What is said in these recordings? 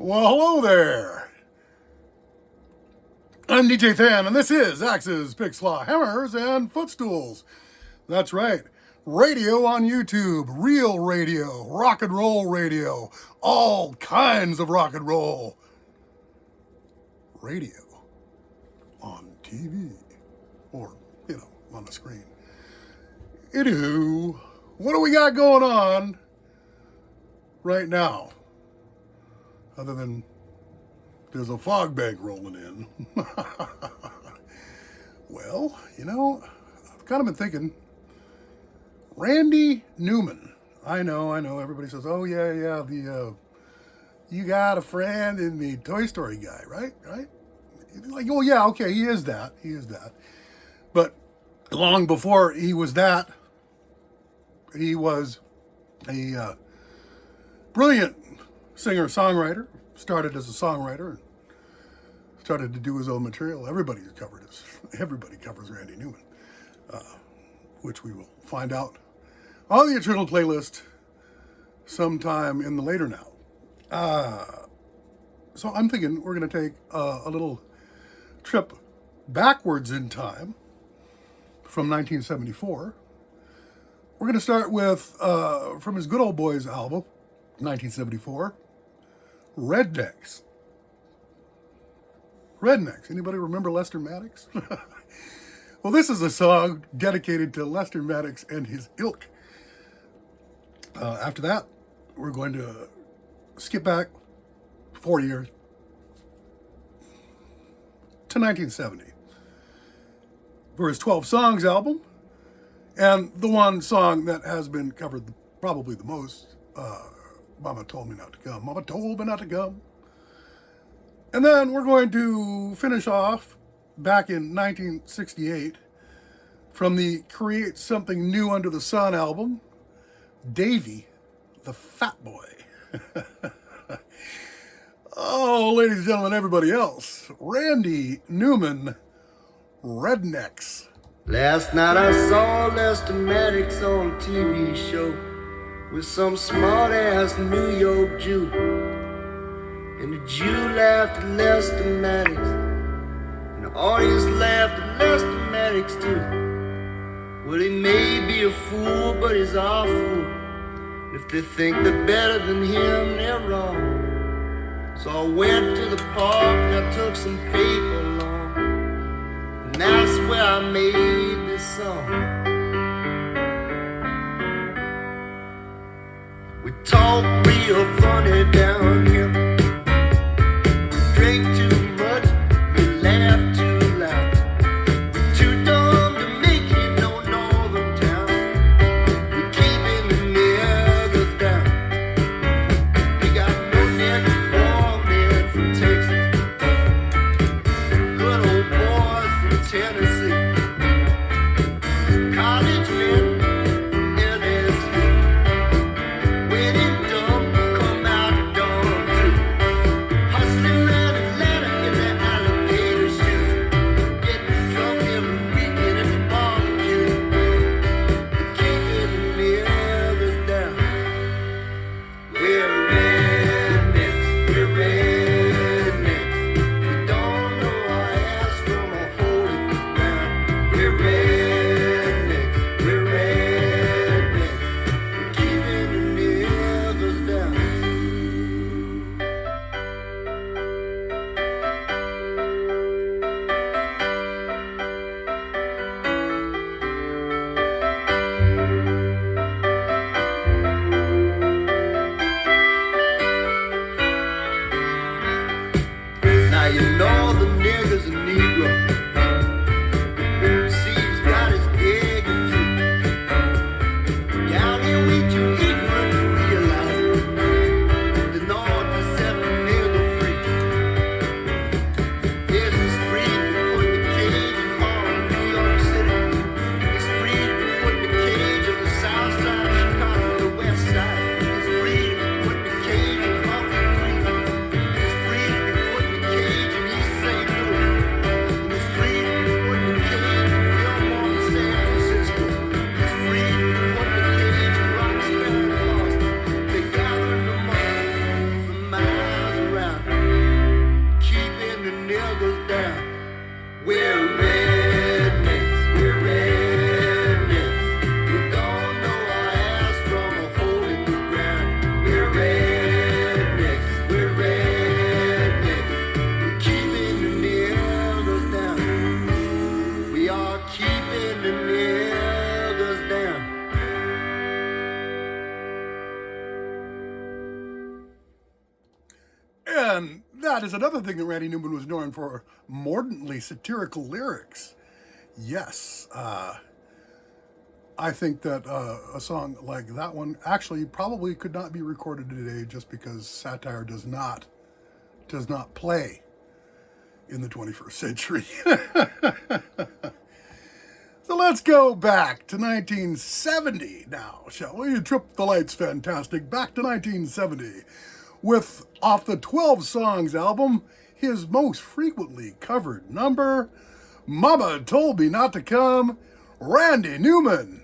Well, hello there. I'm DJ Fan, and this is Axes, Pick Slaw, Hammers, and Footstools. That's right. Radio on YouTube, real radio, rock and roll radio, all kinds of rock and roll. Radio on TV, or, on the screen. Anywho, what do we got going on right now? Other than there's a fog bank rolling in. Well, I've kind of been thinking, Randy Newman. I know, everybody says, oh yeah, you got a friend in the Toy Story guy, right? Like, oh yeah, okay, he is that. But long before he was that, he was a brilliant singer-songwriter. Started as a songwriter and started to do his own material. Everybody covers Randy Newman, which we will find out on the Eternal Playlist sometime in the later now. So I'm thinking we're going to take a little trip backwards in time from 1974. We're going to start with, from his Good Old Boys album, 1974, Rednecks. Anybody remember Lester Maddox? Well, this is a song dedicated to Lester Maddox and his ilk. After that, we're going to skip back 4 years to 1970 for his 12 Songs album, and the one song that has been covered probably the most, Mama Told Me Not to Come. Mama Told Me Not to Come. And then we're going to finish off back in 1968 from the Create Something New Under the Sun album, Davy, the Fat Boy. Oh, ladies and gentlemen, everybody else, Randy Newman, Rednecks. Last night I saw Lester Maddox on a TV show with some smart-ass New York Jew. And the Jew laughed at Lester Maddox, and the audience laughed at Lester Maddox too. Well, he may be a fool, but he's our fool. And if they think they're better than him, they're wrong. So I went to the park and I took some paper along, and that's where I made this song. We talk real funny down here. Drink too much, we laugh too loud. We're too dumb to make it no northern town. We're keeping the niggas down. We got no niggas born men from Texas, good old boys from Tennessee, college men from LSU. When in dumb, come out dawn are keeping the niggers down. And that is another thing that Randy Newman was known for, mordantly satirical lyrics. Yes, I think that a song like that one actually probably could not be recorded today just because satire does not play in the 21st century. So let's go back to 1970 now, shall we? Trip the Lights Fantastic. Back to 1970 with, off the 12 Songs album, his most frequently covered number, Mama Told Me Not to Come, Randy Newman.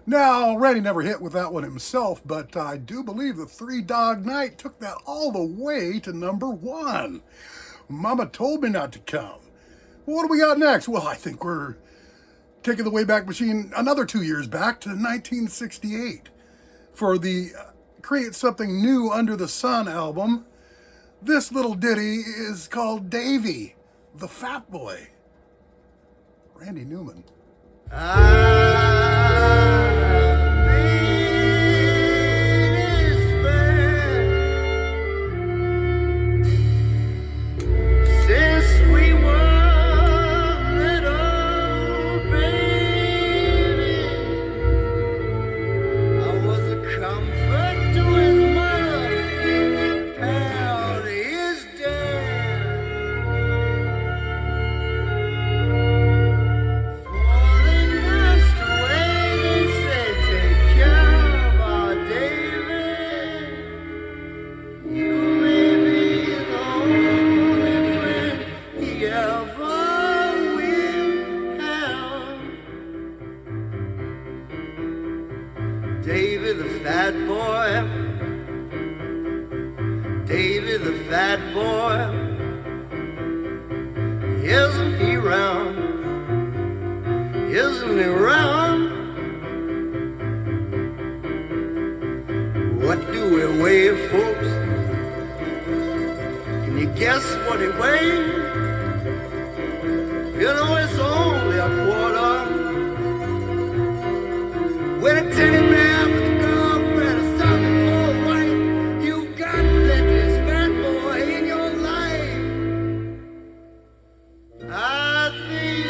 Now, Randy never hit with that one himself, but I do believe the Three Dog Night took that all the way to number 1. Mama Told Me Not to Come. What do we got next? Well, I think we're taking the Wayback Machine another 2 years back to 1968 for the Create Something New Under the Sun album. This little ditty is called Davy, the Fat Boy. Randy Newman. I think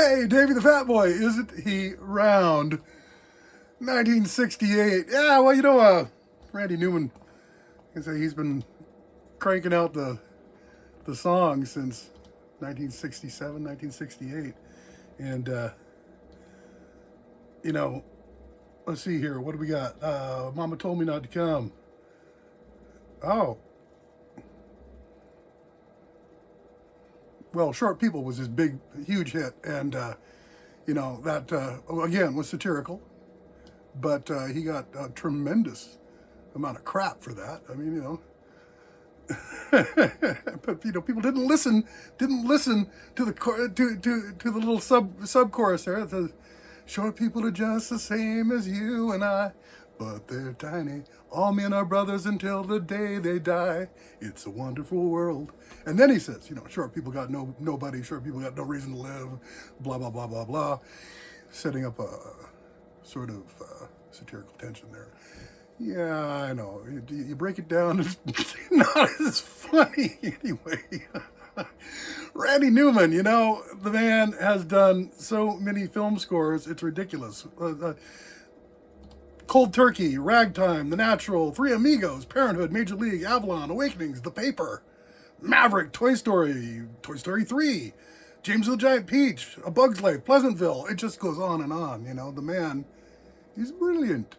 Hey, Davy the Fat Boy, isn't he round? 1968. Yeah, well, you know, Randy Newman, I can say he's been cranking out the song since 1967, 1968. And, you know, let's see here. What do we got? Mama Told Me Not to Come. Oh. Well, Short People was his big, huge hit. And, you know, that, again, was satirical. But he got a tremendous amount of crap for that. I mean, you know. But you know, people didn't listen to the to the little sub chorus there. It says, "Short people are just the same as you and I, but they're tiny. All men are brothers until the day they die. It's a wonderful world." And then he says, you know, short people got nobody. Short people got no reason to live. Blah blah blah blah blah, setting up a sort of satirical tension there. Yeah, I know. You break it down, it's not as funny anyway. Randy Newman, you know, the man has done so many film scores, it's ridiculous. Cold Turkey, Ragtime, The Natural, Three Amigos, Parenthood, Major League, Avalon, Awakenings, The Paper, Maverick, Toy Story, Toy Story 3, James and the Giant Peach, A Bug's Life, Pleasantville. It just goes on and on, you know. The man, he's brilliant.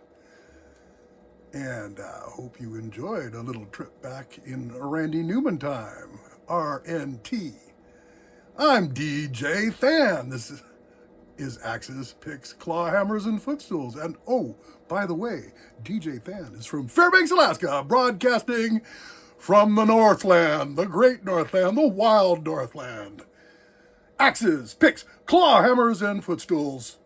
And I hope you enjoyed a little trip back in Randy Newman time. RNT. I'm DJ Than. This is Axes, Picks, Claw Hammers, and Footstools. And oh, by the way, DJ Than is from Fairbanks, Alaska, broadcasting from the Northland, the great Northland, the wild Northland. Axes, Picks, Claw Hammers, and Footstools.